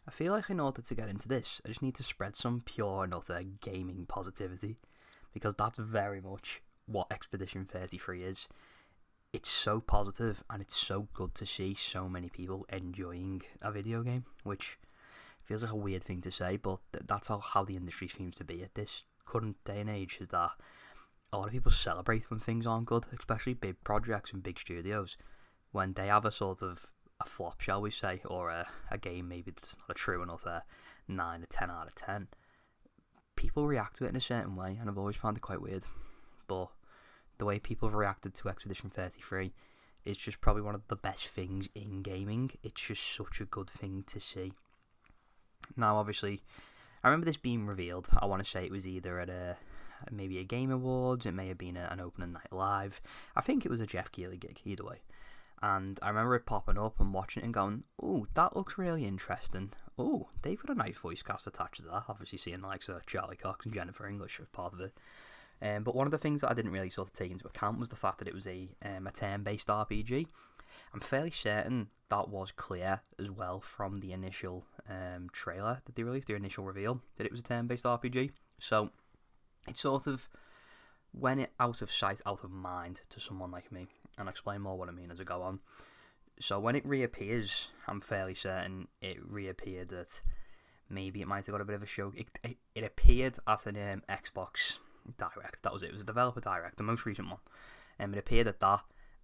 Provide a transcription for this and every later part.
I feel like in order to get into this, I just need to spread some pure and utter gaming positivity, because that's very much what Expedition 33 is. It's so positive and it's so good to see so many people enjoying a video game, which feels like a weird thing to say, but that's how the industry seems to be at this current day and age, is that a lot of people celebrate when things aren't good, especially big projects and big studios, when they have a sort of a flop, shall we say, or a game maybe that's not a true enough 9 or 10 out of 10. People react to it in a certain way, and I've always found it quite weird. But the way people have reacted to Expedition 33 is just probably one of the best things in gaming. It's just such a good thing to see. Now, obviously, I remember this being revealed. I want to say it was either at maybe a Game Awards, it may have been an opening night live. I think it was a Jeff Keighley gig, either way. And I remember it popping up and watching it and going, "Oh, that looks really interesting. Oh, they've got a nice voice cast attached to that." Obviously seeing the likes of Charlie Cox and Jennifer English as part of it. But one of the things that I didn't really sort of take into account was the fact that it was a turn-based RPG. I'm fairly certain that was clear as well from the initial trailer that they released, their initial reveal, that it was a turn-based RPG. So it sort of went it out of sight, out of mind to someone like me. And I'll explain more what I mean as I go on. So when it reappears, I'm fairly certain it reappeared that maybe it might have got a bit of a show. It appeared at an Xbox Direct. That was it. It was a developer Direct, the most recent one. It appeared at that,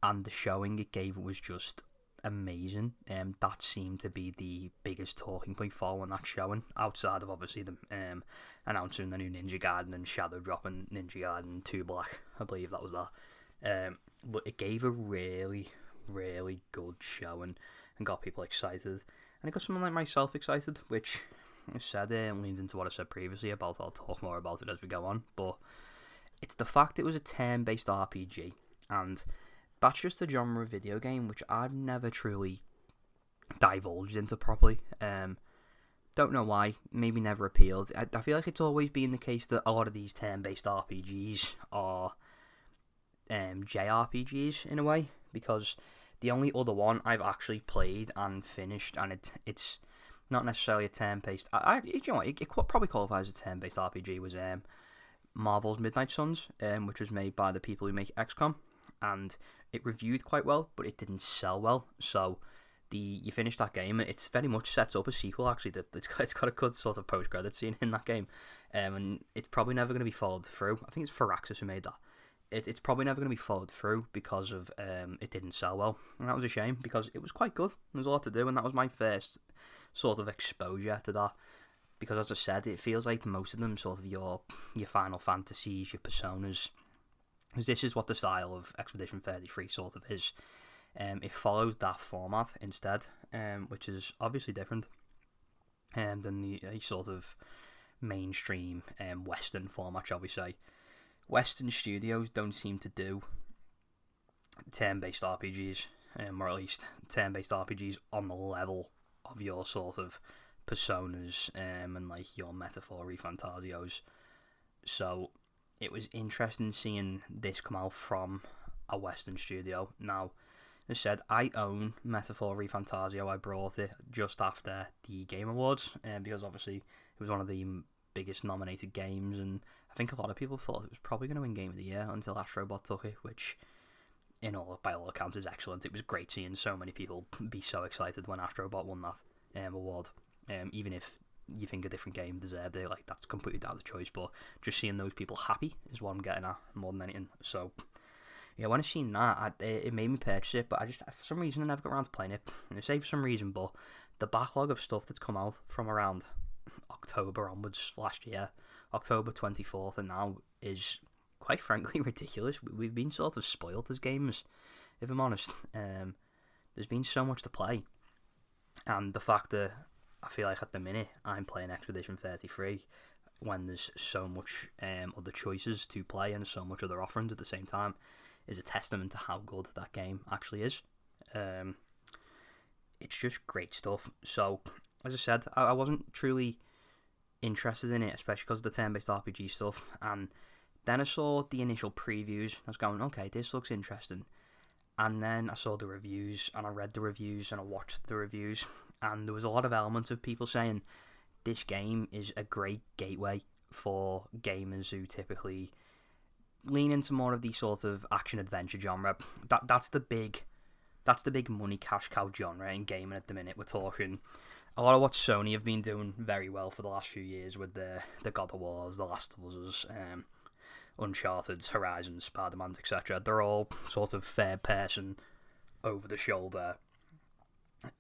and the showing it gave was just amazing. That seemed to be the biggest talking point following that showing, outside of obviously them announcing the new Ninja Gaiden and Shadow dropping Ninja Gaiden 2 Black. I believe that was that. But it gave a really, really good showing and got people excited. And it got someone like myself excited, which I said leans into what I said previously about, I'll talk more about it as we go on. But it's the fact it was a turn-based RPG, and that's just a genre of video game which I've never truly divulged into properly. Don't know why, maybe never appealed. I feel like it's always been the case that a lot of these turn-based RPGs are JRPGs in a way, because the only other one I've actually played and finished, and it's not necessarily a turn-based. You know what, it probably qualifies as a turn-based RPG, was Marvel's Midnight Suns, which was made by the people who make XCOM, and it reviewed quite well, but it didn't sell well. So you finish that game, and it's very much sets up a sequel. Actually, it's got a good sort of post-credit scene in that game, and it's probably never going to be followed through. I think it's Firaxis who made that. It's probably never going to be followed through because of it didn't sell well, and that was a shame because it was quite good. There was a lot to do, and that was my first sort of exposure to that. Because as I said, it feels like most of them sort of your Final Fantasies, your Personas, because this is what the style of Expedition 33 sort of is. It follows that format instead, which is obviously different than the sort of mainstream Western format, shall we say. Western studios don't seem to do turn-based RPGs, or at least turn-based RPGs on the level of your sort of Personas and like your Metaphor ReFantasios. So it was interesting seeing this come out from a Western studio. Now, as I said, I own Metaphor ReFantasio. I brought it just after the Game Awards, because obviously it was one of the biggest nominated games, and I think a lot of people thought it was probably going to win Game of the Year until Astrobot took it, which by all accounts is excellent. It was great seeing so many people be so excited when Astrobot won that award. Even if you think a different game deserved it, like that's completely down to choice, but just seeing those people happy is what I'm getting at more than anything. So yeah, when I seen that, it made me purchase it, but I just, for some reason, I never got around to playing it. And I say for some reason, but the backlog of stuff that's come out from around October onwards last year, October 24th, and now is quite frankly ridiculous. We've been sort of spoiled as gamers, if I'm honest. There's been so much to play, and the fact that I feel like at the minute I'm playing Expedition 33 when there's so much other choices to play and so much other offerings at the same time is a testament to how good that game actually is. It's just great stuff. So, as I said, I wasn't truly interested in it, especially because of the turn-based RPG stuff, and then I saw the initial previews, I was going, okay, this looks interesting, and then I saw the reviews, and I read the reviews, and I watched the reviews, and there was a lot of elements of people saying this game is a great gateway for gamers who typically lean into more of the sort of action adventure genre. That's the big money cash cow genre in gaming at the minute. We're talking a lot of what Sony have been doing very well for the last few years with the God of Wars, The Last of Us, Uncharted, Horizon, Spider-Man, etc. They're all sort of third-person, over-the-shoulder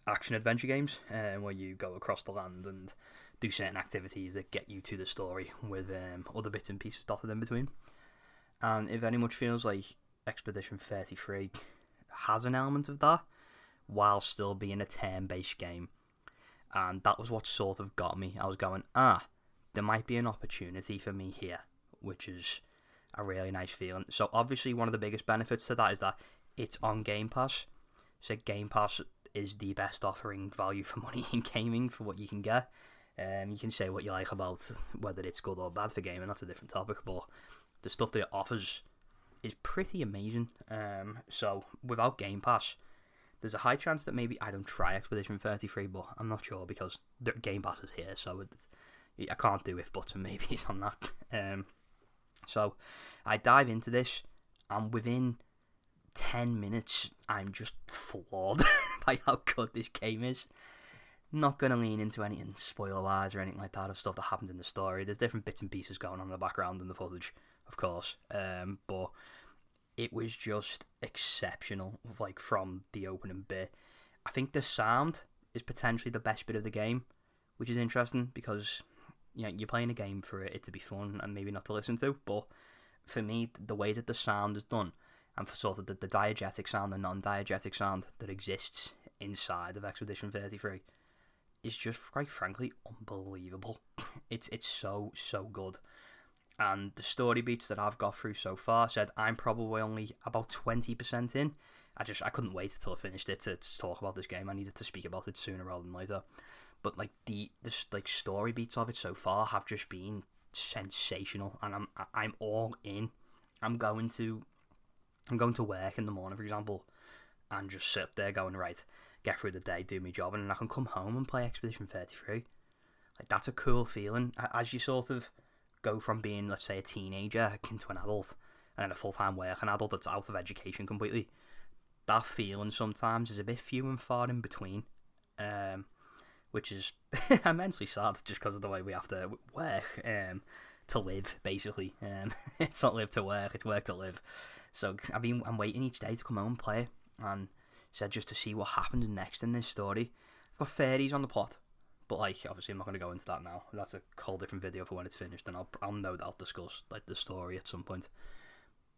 action adventure games where you go across the land and do certain activities that get you to the story with other bits and pieces dotted in between. And it very much feels like Expedition 33 has an element of that while still being a turn-based game. And that was what sort of got me. I was going, there might be an opportunity for me here, which is a really nice feeling. So obviously one of the biggest benefits to that is that it's on Game Pass. So Game Pass is the best offering value for money in gaming for what you can get. You can say what you like about whether it's good or bad for gaming, that's a different topic, but the stuff that it offers is pretty amazing. So without Game Pass, there's a high chance that maybe I don't try Expedition 33, but I'm not sure because the Game Pass is here, so I can't do if buts and maybes on that. So I dive into this, and within 10 minutes, I'm just floored by how good this game is. Not going to lean into anything spoiler-wise or anything like that of stuff that happens in the story. There's different bits and pieces going on in the background in the footage, of course. But it was just exceptional, like from the opening bit. I think the sound is potentially the best bit of the game, which is interesting because you're playing a game for it to be fun and maybe not to listen to. But for me, the way that the sound is done, and for sort of the diegetic sound, the non-diegetic sound that exists inside of Expedition 33, is just, quite frankly, unbelievable. It's so good. And the story beats that I've got through so far said I'm probably only about 20% in. I couldn't wait until I finished it to talk about this game. I needed to speak about it sooner rather than later. But like the story beats of it so far have just been sensational, and I'm all in. I'm going to work in the morning, for example, and just sit there going, right, get through the day, do my job, and then I can come home and play Expedition 33. Like, that's a cool feeling as you sort of go from being, let's say, a teenager into an adult, and then a full-time working adult that's out of education completely. That feeling sometimes is a bit few and far in between, which is immensely sad just because of the way we have to work to live, basically. It's not live to work, it's work to live. So I'm waiting each day to come home and play it, and said just to see what happens next in this story. I've got fairies on the plot, but like obviously I'm not going to go into that now. That's a whole different video for when it's finished, and I'll no doubt discuss like the story at some point.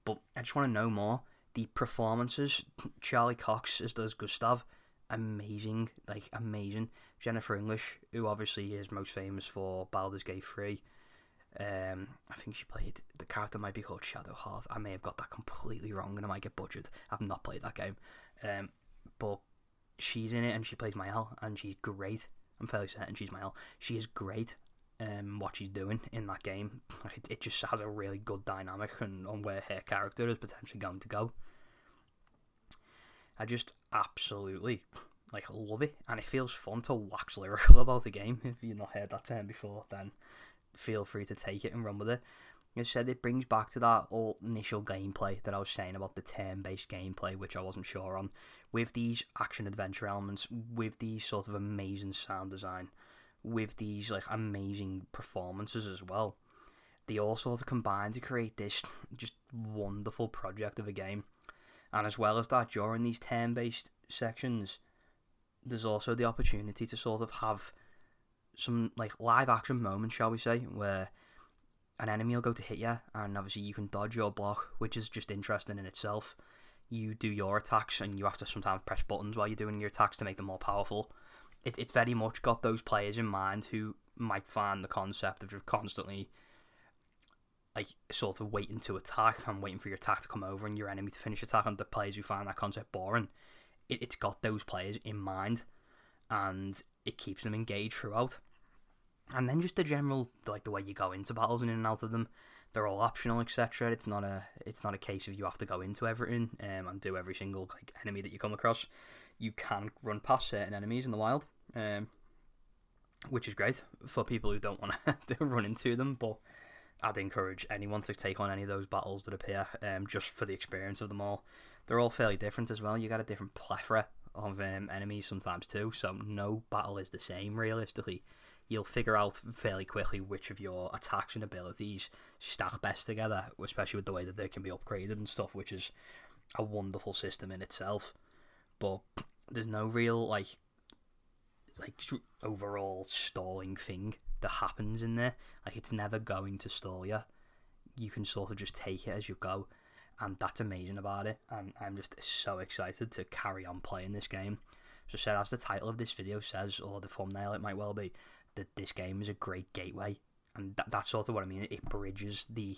But I just want to know more. The performances, Charlie Cox as does Gustav, amazing, like amazing. Jennifer English, who obviously is most famous for Baldur's Gate 3. I think she played, the character might be called Shadowheart. I may have got that completely wrong and I might get butchered. I've not played that game. But she's in it and she plays Mael and she's great. I'm fairly certain she's Mael. She is great what she's doing in that game. It just has a really good dynamic on where her character is potentially going to go. I just absolutely love it, and it feels fun to wax lyrical about the game. If you've not heard that term before, then feel free to take it and run with it. As I said, it brings back to that old initial gameplay that I was saying about the turn-based gameplay, which I wasn't sure on, with these action-adventure elements, with these sort of amazing sound design, with these amazing performances as well. They all sort of combine to create this just wonderful project of a game. And as well as that, during these turn-based sections, there's also the opportunity to sort of have some live action moments, shall we say, where an enemy will go to hit you, and obviously you can dodge your block, which is just interesting in itself. You do your attacks, and you have to sometimes press buttons while you're doing your attacks to make them more powerful. It's very much got those players in mind who might find the concept of just constantly sort of waiting to attack and waiting for your attack to come over and your enemy to finish attack, and the players who find that concept boring. It's got those players in mind, and it keeps them engaged throughout. And then just the general, the way you go into battles and in and out of them, they're all optional, etc. It's not a case of you have to go into everything and do every single enemy that you come across. You can run past certain enemies in the wild, which is great for people who don't want to run into them, but I'd encourage anyone to take on any of those battles that appear, just for the experience of them all. They're all fairly different as well. You got a different plethora of enemies sometimes too, so no battle is the same realistically. You'll figure out fairly quickly which of your attacks and abilities stack best together, especially with the way that they can be upgraded and stuff, which is a wonderful system in itself. But there's no real like overall stalling thing that happens in there. Like, it's never going to stall you. You can sort of just take it as you go, and that's amazing about it. And I'm just so excited to carry on playing this game. So, said, as the title of this video says, or the thumbnail it might well be, that this game is a great gateway, and that's sort of what I mean. It bridges the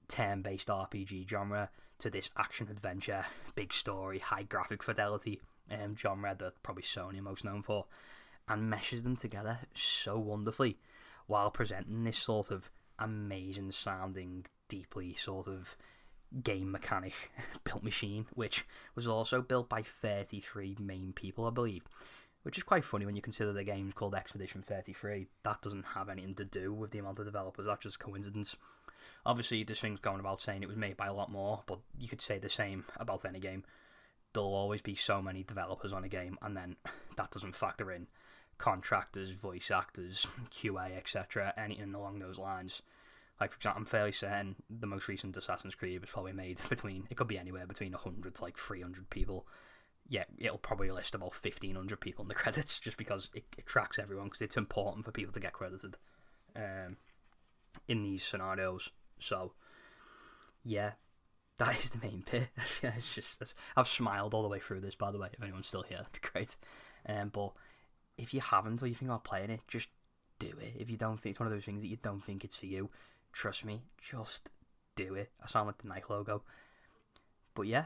turn-based RPG genre to this action-adventure, big story, high graphic fidelity genre that probably Sony are most known for, and meshes them together so wonderfully while presenting this sort of amazing sounding, deeply sort of game mechanic built machine, which was also built by 33 main people, I believe. Which is quite funny when you consider the game's called Expedition 33. That doesn't have anything to do with the amount of developers, that's just coincidence. Obviously, this thing's going about saying it was made by a lot more, but you could say the same about any game. There'll always be so many developers on a game, and then that doesn't factor in contractors, voice actors, QA, etc., anything along those lines. Like, for example, I'm fairly certain the most recent Assassin's Creed was probably made it could be anywhere between 100 to like 300 people. Yeah, it'll probably list about 1,500 people in the credits, just because it tracks everyone, because it's important for people to get credited in these scenarios. So, yeah, that is the main bit. It's just, I've smiled all the way through this, by the way. If anyone's still here, that'd be great. But if you haven't, or you think about playing it, just do it. If you don't think it's one of those things that you don't think it's for you, trust me, just do it. I sound like the Nike logo. But yeah,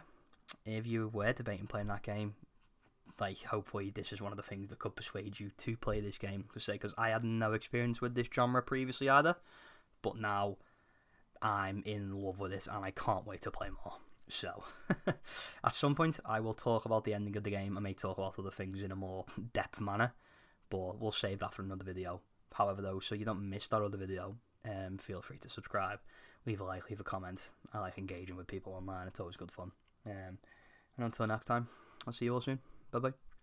if you were debating playing that game, like, hopefully this is one of the things that could persuade you to play this game. Because I had no experience with this genre previously either, but now I'm in love with it and I can't wait to play more. So, at some point I will talk about the ending of the game. I may talk about other things in a more depth manner, but we'll save that for another video. However, though, so you don't miss that other video, feel free to subscribe, leave a like, leave a comment. I like engaging with people online, it's always good fun. And until next time, I'll see you all soon. Bye bye.